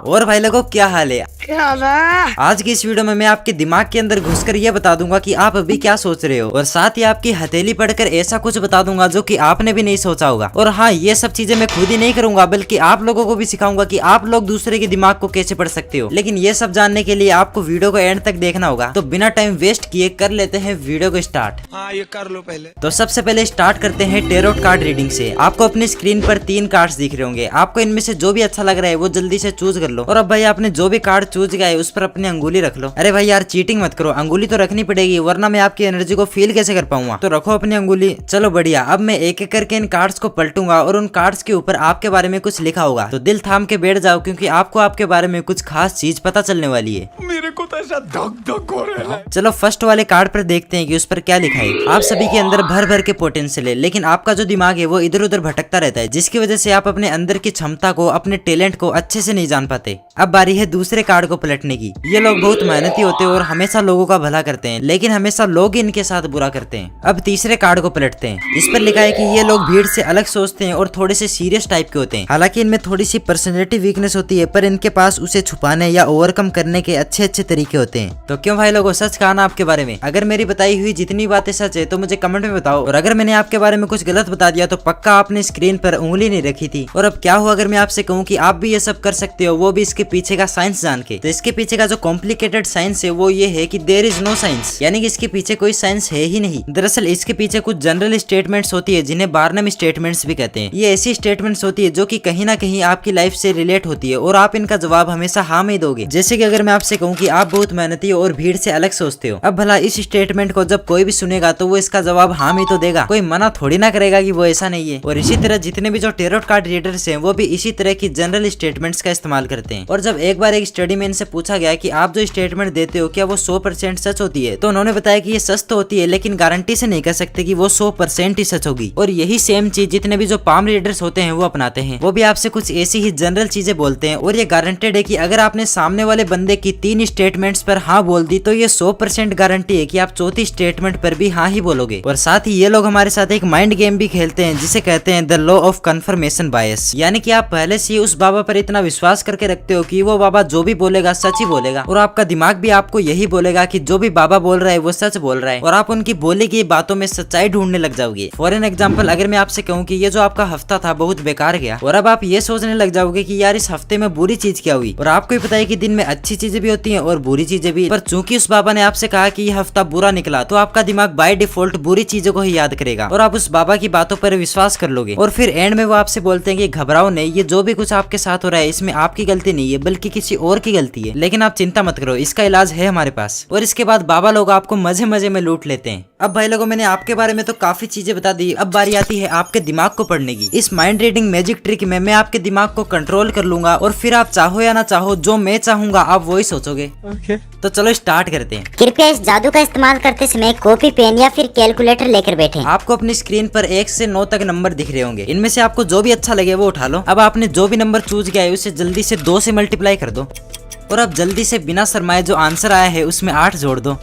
और भाई लोगों क्या हाल है? क्या हाल है? आज की इस वीडियो में मैं आपके दिमाग के अंदर घुसकर ये बता दूंगा कि आप अभी क्या सोच रहे हो, और साथ ही आपकी हथेली पढ़कर ऐसा कुछ बता दूंगा जो कि आपने भी नहीं सोचा होगा। और हाँ, ये सब चीजें मैं खुद ही नहीं करूंगा बल्कि आप लोगों को भी सिखाऊंगा कि आप लोग दूसरे के दिमाग को कैसे पढ़ सकते हो। लेकिन ये सब जानने के लिए आपको वीडियो को एंड तक देखना होगा। तो बिना टाइम वेस्ट किए कर लेते हैं वीडियो को स्टार्ट। हाँ, ये कर लो पहले। तो सबसे पहले स्टार्ट करते हैं टेरोट कार्ड रीडिंग से। आपको अपनी स्क्रीन पर 3 कार्ड्स दिख रहे होंगे। आपको इनमें से जो भी अच्छा लग रहा है वो जल्दी से चूज कर लो। और अब भाई आपने जो भी कार्ड चूज किया है उस पर अपनी अंगुली रख लो। अरे भाई यार चीटिंग मत करो, अंगुली तो रखनी पड़ेगी वरना मैं आपकी एनर्जी को फील कैसे कर पाऊंगा। तो रखो अपनी अंगुली। चलो बढ़िया, अब मैं एक एक करके इन कार्ड्स को पलटूंगा और उन कार्ड्स के ऊपर आपके बारे में कुछ लिखा होगा। तो दिल थाम के बैठ जाओ क्योंकि आपको आपके बारे में कुछ खास चीज पता चलने वाली है। मेरे को तो ऐसा धक धक हो रहा है। चलो फर्स्ट वाले कार्ड पर देखते हैं कि उस पर क्या लिखा है। आप सभी के अंदर भर भर के पोटेंशियल है, लेकिन आपका जो दिमाग है वो इधर उधर भटकता रहता है, जिसकी वजह से आप अपने अंदर की क्षमता को, अपने टैलेंट को अच्छे से नहीं जान पाते। अब बारी है दूसरे कार्ड को पलटने की। ये लोग बहुत मेहनती होते हैं और हमेशा लोगों का भला करते हैं, लेकिन हमेशा लोग इनके साथ बुरा करते हैं। अब तीसरे कार्ड को पलटते हैं। इस पर लिखा है कि ये लोग भीड़ से अलग सोचते हैं और थोड़े से सीरियस टाइप के होते हैं। हालांकि इनमें थोड़ी सी पर्सनैलिटी वीकनेस होती है, पर इनके पास उसे छुपाने या ओवरकम करने के अच्छे अच्छे तरीके होते हैं। तो क्यों भाई लोगों, सच कहा ना आपके बारे में? अगर मेरी बताई हुई जितनी बातें सच है तो मुझे कमेंट में बताओ, और अगर मैंने आपके बारे में कुछ गलत बता दिया तो पक्का आपने स्क्रीन पर उंगली नहीं रखी थी। और अब क्या हुआ अगर मैं आपसे कहूँ कि आप भी ये सब कर सकते हो, वो भी इसके पीछे का साइंस जान के। तो इसके पीछे का जो कॉम्प्लिकेटेड साइंस है वो ये है कि देयर इज नो साइंस, यानी कि इसके पीछे कोई साइंस है ही नहीं। दरअसल इसके पीछे कुछ जनरल स्टेटमेंट्स होती है जिन्हें बार्नम स्टेटमेंट्स भी कहते हैं। ये ऐसी स्टेटमेंट्स होती है जो कि कहीं ना कहीं आपकी लाइफ से रिलेट होती है और आप इनका जवाब हमेशा हाँ में दोगे। जैसे कि अगर मैं आपसे कहूँ कि आप बहुत मेहनती हो और भीड़ से अलग सोचते हो, अब भला इस स्टेटमेंट को जब कोई भी सुनेगा तो वो इसका जवाब हाँ में तो देगा, कोई मना थोड़ी ना करेगा कि वो ऐसा नहीं है। और इसी तरह जितने भी जो टेरोट कार्ड रीडर्स हैं वो भी इसी तरह की जनरल स्टेटमेंट्स का इस्तेमाल करते हैं। और जब एक बार एक स्टडी में इनसे पूछा गया कि आप जो स्टेटमेंट देते हो क्या वो 100% सच होती है, तो उन्होंने बताया कि ये सच तो होती है लेकिन गारंटी से नहीं कह सकते कि वो 100% ही सच होगी। और यही सेम चीज जितने भी जो पाम रीडर्स होते हैं वो अपनाते हैं। वो भी आपसे कुछ ऐसी ही जनरल चीजें बोलते हैं और ये गारंटेड है कि अगर आपने सामने वाले बंदे की 3 स्टेटमेंट्स पर हाँ बोल दी तो ये 100% गारंटी है कि आप चौथी स्टेटमेंट पर भी हाँ ही बोलोगे। और साथ ही ये लोग हमारे साथ एक माइंड गेम भी खेलते हैं जिसे कहते हैं the law of confirmation bias, यानी कि आप पहले से ही उस बाबा पर इतना विश्वास करके रखते हो कि वो बाबा जो भी बोलेगा सच ही बोलेगा, और आपका दिमाग भी आपको यही बोलेगा कि जो भी बाबा बोल रहा है वो सच बोल रहा है, और आप उनकी बोली गई बातों में सच्चाई ढूंढने लग जाओगे। फॉर एन एग्जाम्पल, अगर मैं आपसे कहूँ कि ये जो आपका हफ्ता था बहुत बेकार गया, और अब आप ये सोचने लग जाओगे कि यार इस हफ्ते में बुरी चीज क्या हुई। और आपको भी पता है कि दिन में अच्छी चीजें भी होती हैं और बुरी चीजें भी, पर चूंकि उस बाबा ने आपसे कहा कि ये हफ्ता बुरा निकला तो आपका दिमाग बाय डिफॉल्ट बुरी चीजों को ही याद करेगा और आप उस बाबा की बातों पर विश्वास कर लोगे। और फिर एंड में वो आपसे बोलते हैं कि घबराओ नहीं, ये जो भी कुछ आपके साथ हो रहा है इसमें आपकी गलती नहीं है बल्कि किसी और की गलती है, लेकिन आप चिंता मत करो, इसका इलाज है हमारे पास। और इसके बाद बाबा लोग आपको मजे मजे में लूट लेते हैं। अब भाई लोगों, मैंने आपके बारे में तो काफी चीजें बता दी, अब बारी आती है आपके दिमाग को पढ़ने की। इस माइंड रीडिंग मैजिक ट्रिक में मैं आपके दिमाग को कंट्रोल कर लूंगा और फिर आप चाहो या ना चाहो जो मैं चाहूंगा आप वही सोचोगे। तो चलो स्टार्ट करते हैं। कृपया इस जादू का इस्तेमाल करते समय कॉपी पेन या फिर कैलकुलेटर लेकर बैठें। आपको अपनी स्क्रीन पर 1 से 9 तक नंबर दिख रहे होंगे। इनमें से आपको जो भी अच्छा लगे वो उठा लो। अब आपने जो भी नंबर चूज किया है उसे जल्दी से 2 से मल्टीप्लाई कर दो, और अब जल्दी से बिना शर्माए जो आंसर आया है उसमें 8 जोड़ दो।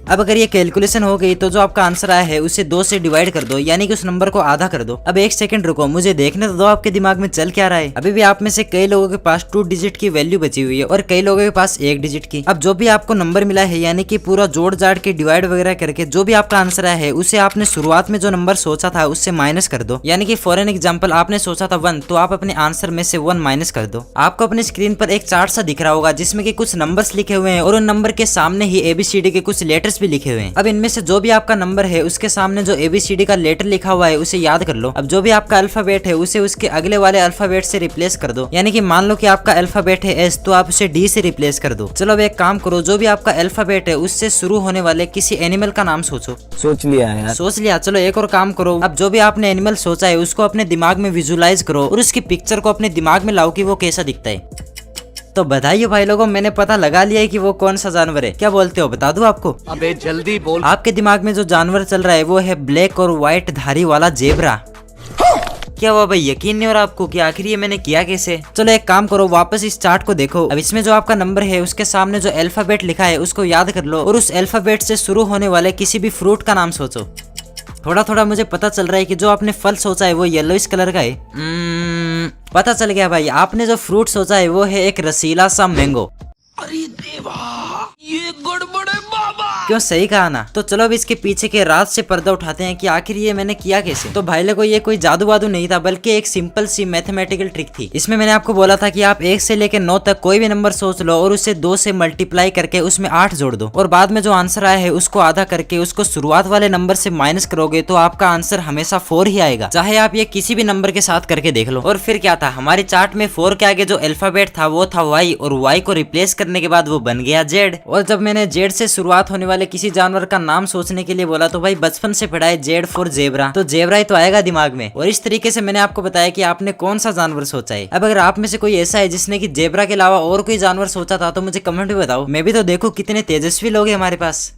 अब अगर ये कैलकुलेशन हो गई तो जो आपका आंसर आया है उसे 2 से डिवाइड कर दो, यानी कि उस नंबर को आधा कर दो। अब 1 सेकंड रुको, मुझे देखने तो दो आपके दिमाग में चल क्या रहा है। अभी भी आप में से कई लोगों के पास 2 डिजिट की वैल्यू बची हुई है और कई लोगों के पास 1 डिजिट की। अब जो भी आपको नंबर मिला है, यानी कि पूरा जोड़ जाड़ के डिवाइड वगैरह करके जो भी आपका आंसर आया है उसे आपने शुरुआत में जो नंबर सोचा था उससे माइनस कर दो। यानी कि फॉर एन एग्जाम्पल आपने सोचा था 1, तो आप अपने आंसर में से 1 माइनस कर दो। आपको अपनी स्क्रीन पर एक चार्ट सा दिख रहा होगा जिसमें कि कुछ नंबर्स लिखे हुए हैं और उन नंबर के सामने ही ABCD के कुछ लेटर्स भी लिखे हुए हैं। अब इनमें से जो भी आपका नंबर है उसके सामने जो ABCD का लेटर लिखा हुआ है उसे याद कर लो। अब जो भी आपका अल्फाबेट है उसे उसके अगले वाले अल्फाबेट से रिप्लेस कर दो, यानी कि मान लो कि आपका अल्फाबेट है S तो आप उसे D से रिप्लेस कर दो। चलो अब एक काम करो, जो भी आपका अल्फाबेट है उससे शुरू होने वाले किसी एनिमल का नाम सोचो। सोच लिया यार। सोच लिया? चलो एक और काम करो, अब जो भी आपने एनिमल सोचा है उसको अपने दिमाग में विजुलाइज करो और उसकी पिक्चर को अपने दिमाग में लाओ कि वो कैसा दिखता है। तो बधाई हो भाई लोगों, मैंने पता लगा लिया है कि वो कौन सा जानवर है। क्या बोलते हो, बता दूं आपको? अबे जल्दी बोल। आपके दिमाग में जो जानवर चल रहा है वो है ब्लैक और व्हाइट धारी वाला जेब्रा। क्या हुआ भाई, यकीन नहीं हो रहा आपको कि आखिर ये मैंने किया कैसे? चलो एक काम करो, वापस इस चार्ट को देखो। अब इसमें जो आपका नंबर है उसके सामने जो अल्फाबेट लिखा है उसको याद कर लो और उस अल्फाबेट से शुरू होने वाले किसी भी फ्रूट का नाम सोचो। थोड़ा थोड़ा मुझे पता चल रहा है कि जो आपने फल सोचा है वो येलोइश कलर का है। पता चल गया भाई, आपने जो फ्रूट सोचा है वो है एक रसीला सा मैंगो। अरे देवा, ये गड़बड़ है बाबा। क्यों, सही कहा ना। तो चलो अब इसके पीछे के राज से पर्दा उठाते हैं कि आखिर ये मैंने किया कैसे। तो भाई लोगों, ये कोई जादू वादू नहीं था, बल्कि एक सिंपल सी मैथमेटिकल ट्रिक थी। इसमें मैंने आपको बोला था कि आप 1 से लेकर 9 तक कोई भी नंबर सोच लो और उसे 2 से मल्टीप्लाई करके उसमें 8 जोड़ दो, और बाद में जो आंसर आया है उसको आधा करके उसको शुरुआत वाले नंबर से माइनस करोगे तो आपका आंसर हमेशा 4 ही आएगा, चाहे आप ये किसी भी नंबर के साथ करके देख लो। और फिर क्या था, हमारी चार्ट में 4 के आगे जो अल्फाबेट था वो था Y, और Y को रिप्लेस करने के बाद वो बन गया Z। और जब मैंने Z से शुरुआत होने वाले किसी जानवर का नाम सोचने के लिए बोला तो भाई बचपन से पढ़ा है Z फॉर जेब्रा, तो जेब्रा ही तो आएगा दिमाग में। और इस तरीके से मैंने आपको बताया कि आपने कौन सा जानवर सोचा है। अब अगर आप में से कोई ऐसा है जिसने कि जेब्रा के अलावा और कोई जानवर सोचा था तो मुझे कमेंट में बताओ, मैं भी तो देखूं कितने तेजस्वी लोग हैं हमारे पास।